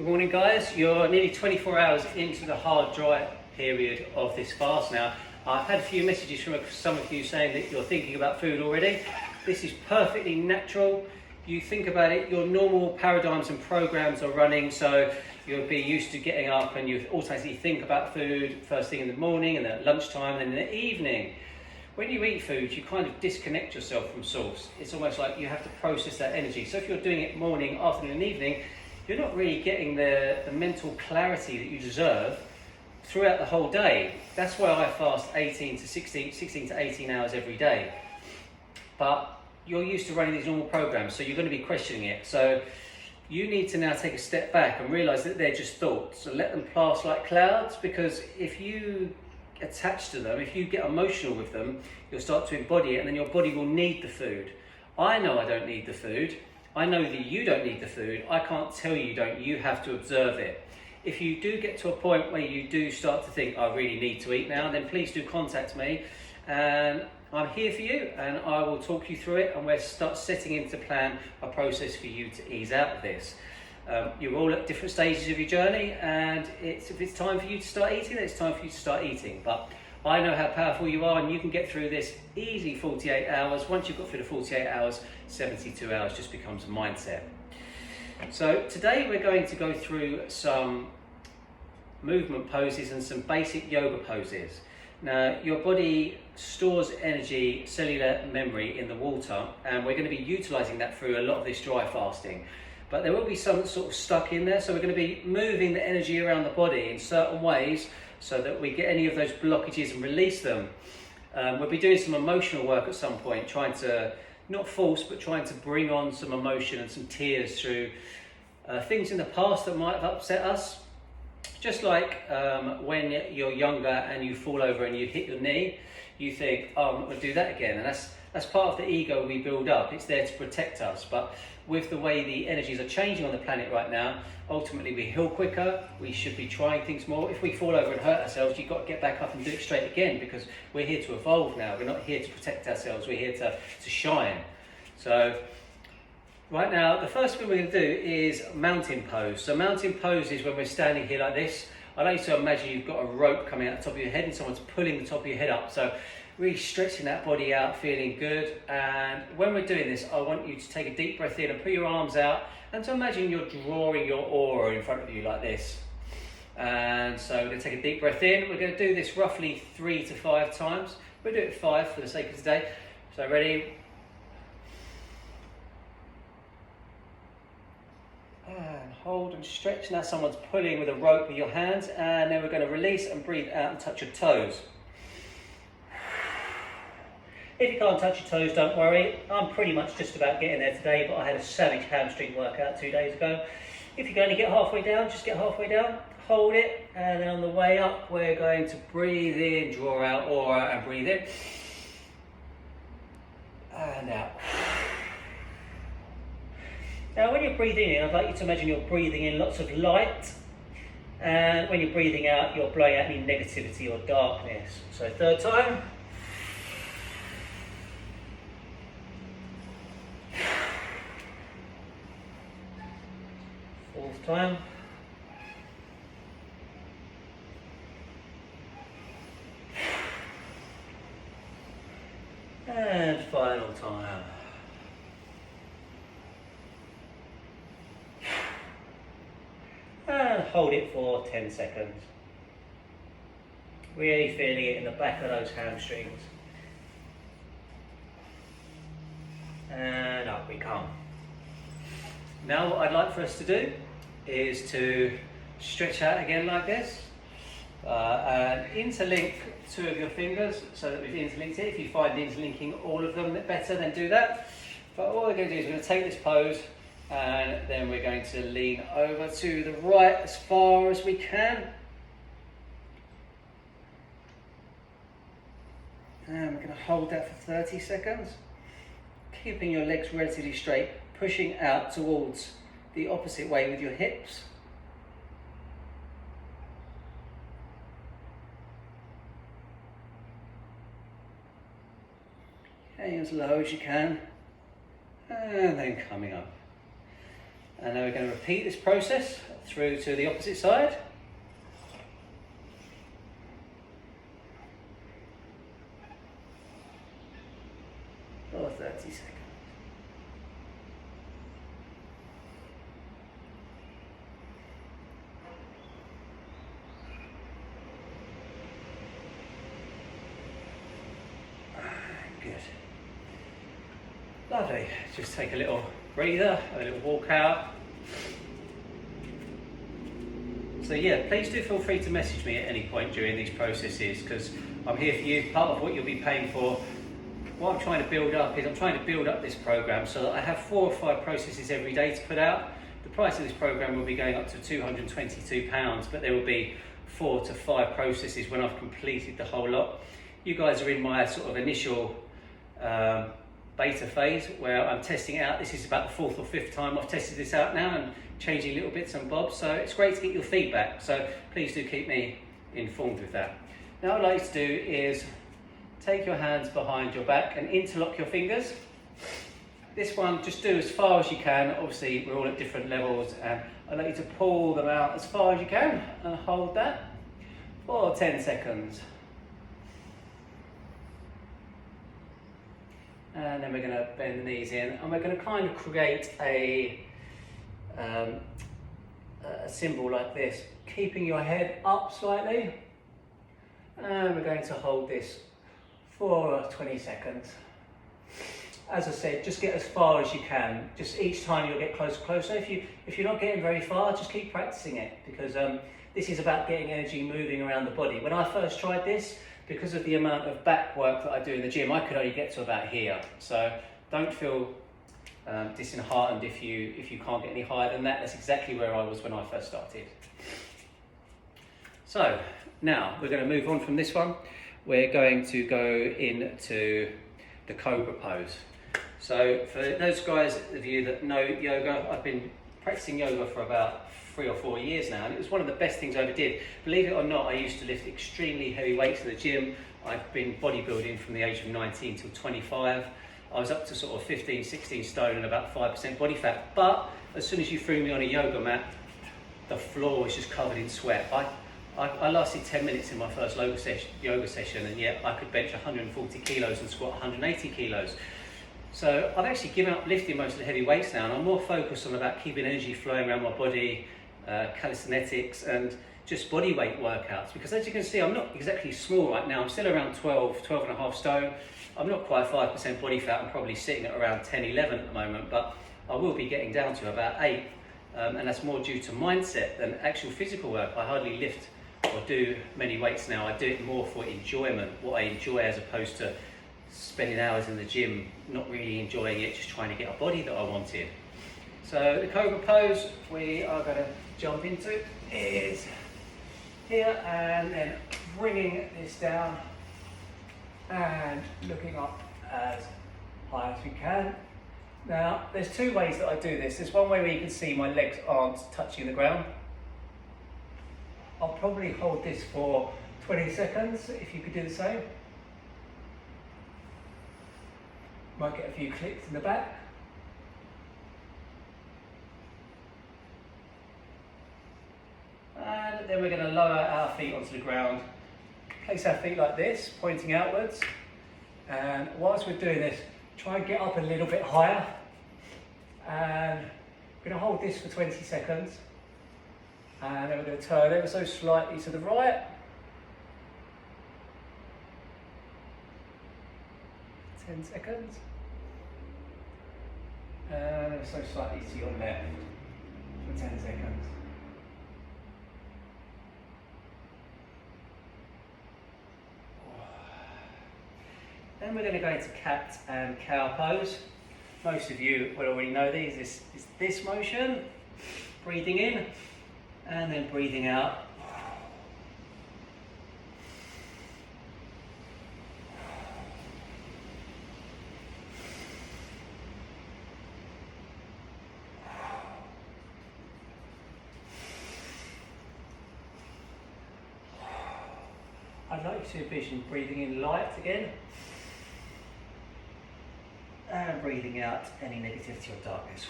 Good morning guys, you're nearly 24 hours into the hard dry period of this fast now. I've had a few messages from some of you saying that you're thinking about food already. This is perfectly natural. You think about it, your normal paradigms and programs are running, so you'll be used to getting up and you automatically think about food first thing in the morning and then at lunchtime and then in the evening. When you eat food, you kind of disconnect yourself from source. It's almost like you have to process that energy. So if you're doing it morning, afternoon and evening, you're not really getting the mental clarity that you deserve throughout the whole day. That's why I fast 16 to 18 hours every day. But you're used to running these normal programs, so you're going to be questioning it. So you need to now take a step back and realize that they're just thoughts. So let them pass like clouds, because if you attach to them, if you get emotional with them, you'll start to embody it, and then your body will need the food. I know I don't need the food. I know that you don't need the food. I can't tell you don't. You have to observe it. If you do get to a point where you do start to think, I really need to eat now, then please do contact me. And I'm here for you, and I will talk you through it, and we'll start setting into plan a process for you to ease out of this. You're all at different stages of your journey, and if it's time for you to start eating, then it's time for you to start eating. But I know how powerful you are, and you can get through this easy 48 hours. Once you've got through the 48 hours, 72 hours just becomes a mindset. So today we're going to go through some movement poses and some basic yoga poses. Now, your body stores energy, cellular memory in the water, and we're going to be utilizing that through a lot of this dry fasting. But there will be some sort of stuck in there, so we're going to be moving the energy around the body in certain ways so that we get any of those blockages and release them. We'll be doing some emotional work at some point, trying to, not force, but trying to bring on some emotion and some tears through things in the past that might have upset us. Just like when you're younger and you fall over and you hit your knee, you think, oh, I'm not going to do that again. And that's part of the ego we build up. It's there to protect us. But with the way the energies are changing on the planet right now, ultimately we heal quicker. We should be trying things more. If we fall over and hurt ourselves, you've got to get back up and do it straight again, because we're here to evolve now. We're not here to protect ourselves. We're here to shine. So right now, the first thing we're going to do is mountain pose. So mountain pose is when we're standing here like this. I'd like you to imagine you've got a rope coming out the top of your head and someone's pulling the top of your head up. So really stretching that body out, feeling good. And when we're doing this, I want you to take a deep breath in and put your arms out, and to imagine you're drawing your aura in front of you like this. And so we're going to take a deep breath in. We're going to do this roughly 3 to 5 times. We'll do it 5 for the sake of today. So ready? And hold and stretch. Now someone's pulling with a rope with your hands, and then we're going to release and breathe out and touch your toes. If you can't touch your toes, don't worry. I'm pretty much just about getting there today, but I had a savage hamstring workout 2 days ago. If you can only get halfway down, just get halfway down, hold it, and then on the way up, we're going to breathe in, draw out aura, and breathe in. And out. Now when you're breathing in, I'd like you to imagine you're breathing in lots of light, and when you're breathing out, you're blowing out any negativity or darkness. So third time. Fourth time. And final time. And hold it for 10 seconds. Really feeling it in the back of those hamstrings. And up we come. Now what I'd like for us to do is to stretch out again like this. And interlink 2 of your fingers so that we've interlinked it. If you find interlinking all of them better, then do that. But all we're going to do is we're going to take this pose, and then we're going to lean over to the right as far as we can. And we're going to hold that for 30 seconds. Keeping your legs relatively straight, pushing out towards the opposite way with your hips. Okay, as low as you can. And then coming up. And now we're going to repeat this process through to the opposite side. For 30 seconds. Good. Lovely. Just take a little breather, a little walk out. So yeah, please do feel free to message me at any point during these processes, because I'm here for you. Part of what you'll be paying for, what I'm trying to build up is I'm trying to build up this program so that I have 4 or 5 processes every day to put out. The price of this program will be going up to £222, but there will be 4 to 5 processes when I've completed the whole lot. You guys are in my sort of initial beta phase where I'm testing it out. This is about the 4th or 5th time I've tested this out now and changing little bits and bobs, so it's great to get your feedback, so please do keep me informed with that. Now what I'd like to do is take your hands behind your back and interlock your fingers. This one, just do as far as you can. Obviously we're all at different levels, and I'd like you to pull them out as far as you can and hold that for 10 seconds. And then we're going to bend the knees in, and we're going to kind of create a symbol like this, keeping your head up slightly. And we're going to hold this for 20 seconds. As I said, just get as far as you can. Just each time you'll get closer and closer. If you're not getting very far, just keep practicing it, because this is about getting energy moving around the body. When I first tried this, because of the amount of back work that I do in the gym, I could only get to about here. So don't feel disheartened if you can't get any higher than that. That's exactly where I was when I first started. So now we're going to move on from this one. We're going to go into the Cobra Pose. So for those guys of you that know yoga, I've been practicing yoga for about 3 or 4 years now, and it was one of the best things I ever did. Believe it or not, I used to lift extremely heavy weights in the gym. I've been bodybuilding from the age of 19 till 25. I was up to sort of 15, 16 stone and about 5% body fat. But as soon as you threw me on a yoga mat, the floor was just covered in sweat. I lasted 10 minutes in my first yoga session, and yet I could bench 140 kilos and squat 180 kilos. So I've actually given up lifting most of the heavy weights now, and I'm more focused on about keeping energy flowing around my body, calisthenics, and just body weight workouts. Because as you can see, I'm not exactly small right now. I'm still around 12 and a half stone. I'm not quite 5% body fat. I'm probably sitting at around 10, 11 at the moment, but I will be getting down to about 8. And that's more due to mindset than actual physical work. I hardly lift or do many weights now. I do it more for enjoyment, what I enjoy, as opposed to spending hours in the gym, not really enjoying it, just trying to get a body that I wanted. So the Cobra Pose we are going to jump into is here, and then bringing this down and looking up as high as we can. Now there's 2 ways that I do this. There's one way where you can see my legs aren't touching the ground. I'll probably hold this for 20 seconds if you could do the same. Might get a few clicks in the back. And then we're going to lower our feet onto the ground. Place our feet like this, pointing outwards. And whilst we're doing this, try and get up a little bit higher. And we're going to hold this for 20 seconds. And then we're going to turn ever so slightly to the right. 10 seconds. And ever so slightly to your left for 10 seconds. Then we're going to go into cat and cow pose. Most of you will already know these. This is this motion, breathing in and then breathing out. I'd like you to envision breathing in light again. And breathing out any negativity or darkness.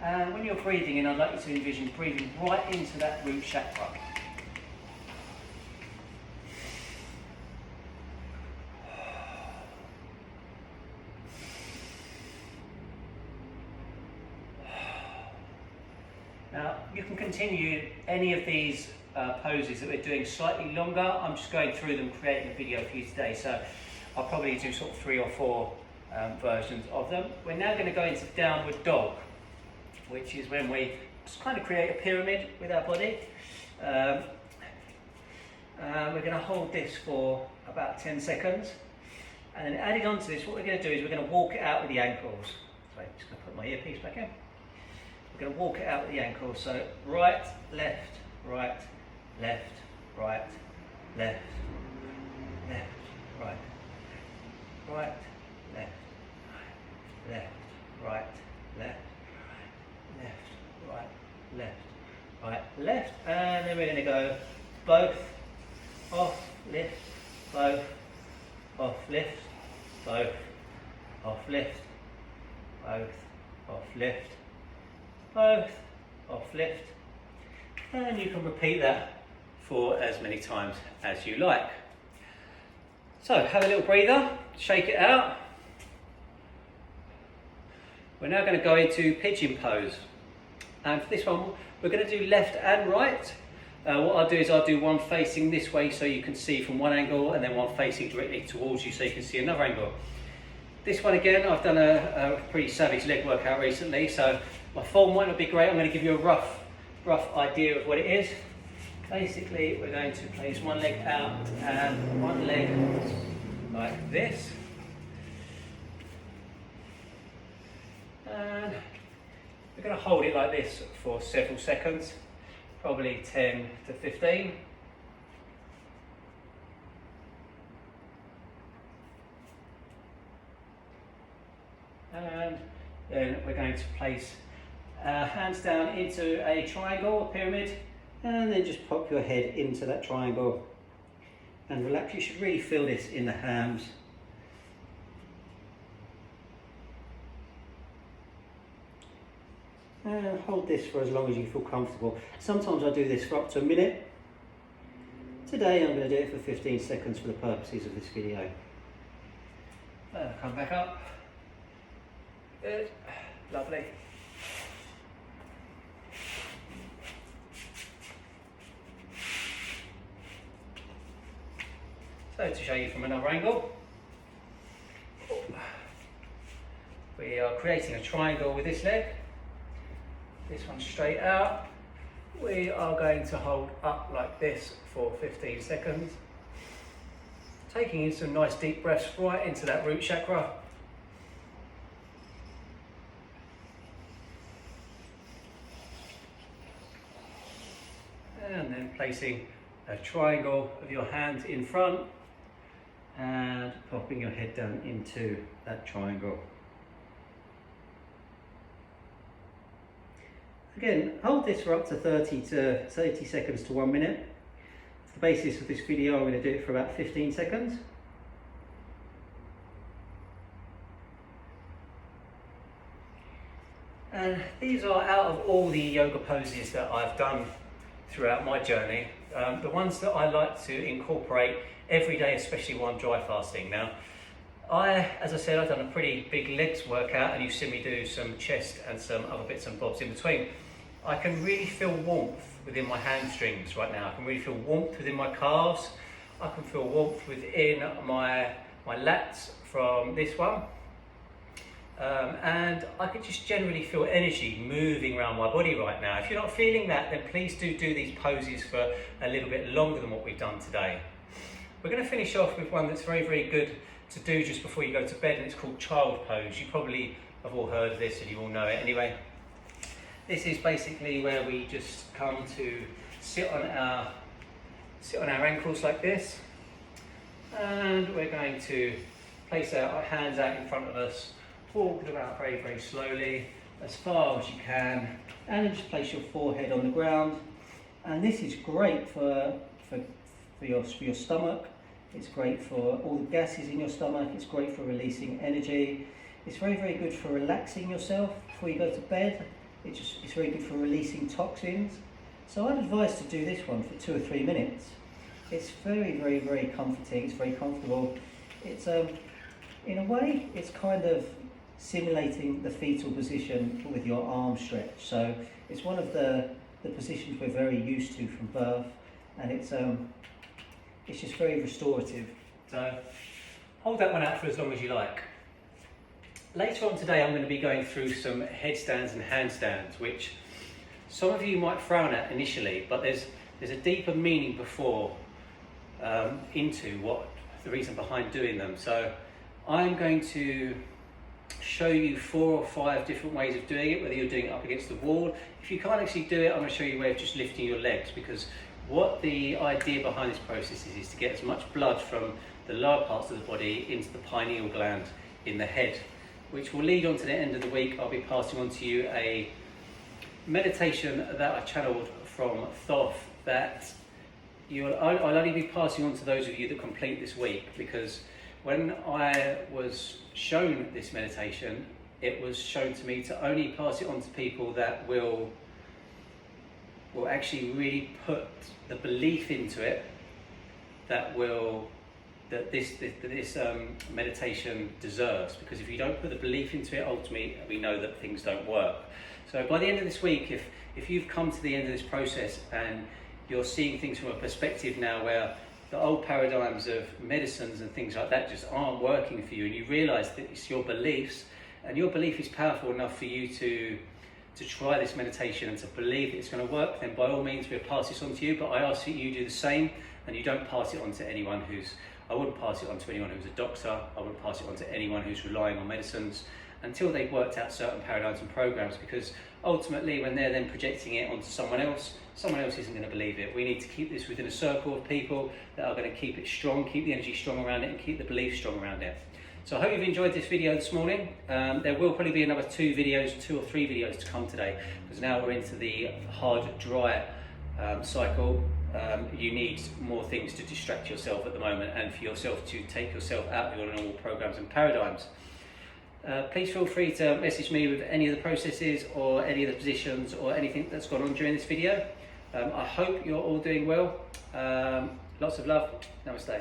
And when you're breathing in, I'd like you to envision breathing right into that root chakra. Now, you can continue any of these poses that we're doing slightly longer. I'm just going through them, creating a video for you today, so I'll probably do sort of 3 or 4 versions of them. We're now going to go into downward dog, which is when we just kind of create a pyramid with our body. We're going to hold this for about 10 seconds, and then added on to this, what we're going to do is we're going to walk it out with the ankles. Sorry, I'm just going to put my earpiece back in. We're going to walk it out with the ankles, so right, left, right, left, right, left, left, right, right, left, left, right, left, left, right, left, right, left, and then we're going to go both, off, lift, both, off, lift, both, off, lift, both, off, lift, both, off, lift, and you can repeat that for as many times as you like. So have a little breather, shake it out. We're now going to go into Pigeon Pose, and for this one we're going to do left and right. What I'll do is I'll do one facing this way so you can see from one angle, and then one facing directly towards you so you can see another angle. This one again, I've done a pretty savage leg workout recently, so my form might not be great. I'm going to give you a rough idea of what it is. Basically, we're going to place one leg out and one leg like this. And we're going to hold it like this for several seconds, probably 10 to 15. And then we're going to place hands down into a triangle, a pyramid, and then just pop your head into that triangle and relax. You should really feel this in the hams. And hold this for as long as you feel comfortable. Sometimes I do this for up to a minute. Today I'm going to do it for 15 seconds for the purposes of this video. Come back up. Good. Lovely. So to show you from another angle, we are creating a triangle with this leg. This one straight out. We are going to hold up like this for 15 seconds. Taking in some nice deep breaths right into that root chakra. And then placing a triangle of your hands in front and popping your head down into that triangle. Again, hold this for up to 30 seconds to 1 minute. For the basis of this video, I'm going to do it for about 15 seconds. And these are out of all the yoga poses that I've done throughout my journey, the ones that I like to incorporate every day, especially while I'm dry fasting. Now, as I said, I've done a pretty big legs workout, and you've seen me do some chest and some other bits and bobs in between. I can really feel warmth within my hamstrings right now. I can really feel warmth within my calves. I can feel warmth within my lats from this one. And I can just generally feel energy moving around my body right now. If you're not feeling that, then please do these poses for a little bit longer than what we've done today. We're going to finish off with one that's very, very good to do just before you go to bed, and it's called Child Pose. You probably have all heard of this and you all know it anyway. This is basically where we just come to sit on our ankles like this, and we're going to place our hands out in front of us, walk about very, very slowly as far as you can, and then just place your forehead on the ground. And this is great for your stomach. It's great for all the gases in your stomach. It's great for releasing energy. It's very, very good for relaxing yourself before you go to bed. It's very good for releasing toxins. So I'd advise to do this one for 2 or 3 minutes. It's very comforting, it's very comfortable. It's in a way, it's kind of simulating the fetal position with your arm stretch. So it's one of the positions we're very used to from birth, and it's just very restorative. So hold that one out for as long as you like. Later on today I'm going to be going through some headstands and handstands, which some of you might frown at initially, but there's a deeper meaning before into what the reason behind doing them. So I'm going to show you 4 or 5 different ways of doing it, whether you're doing it up against the wall. If you can't actually do it, I'm going to show you a way of just lifting your legs, because what the idea behind this process is to get as much blood from the lower parts of the body into the pineal gland in the head, which will lead on to the end of the week. I'll be passing on to you a meditation that I channeled from Thoth that I'll only be passing on to those of you that complete this week, because when I was shown this meditation, it was shown to me to only pass it on to people that will actually really put the belief into it that this meditation deserves. Because if you don't put the belief into it, ultimately we know that things don't work. So by the end of this week, if you've come to the end of this process and you're seeing things from a perspective now where the old paradigms of medicines and things like that just aren't working for you, and you realise that it's your beliefs, and your belief is powerful enough for you to try this meditation and to believe it's going to work, then by all means we'll pass this on to you. But I ask that you do the same, and you don't pass it on to anyone I wouldn't pass it on to anyone who's a doctor. I wouldn't pass it on to anyone who's relying on medicines until they've worked out certain paradigms and programs, because ultimately when they're then projecting it onto someone else isn't going to believe it. We need to keep this within a circle of people that are going to keep it strong, keep the energy strong around it, and keep the belief strong around it. So I hope you've enjoyed this video this morning. There will probably be another 2 or 3 videos to come today, because now we're into the hard dry cycle. You need more things to distract yourself at the moment, and for yourself to take yourself out of your normal programs and paradigms. Please feel free to message me with any of the processes or any of the positions or anything that's gone on during this video. I hope you're all doing well. Lots of love. Namaste.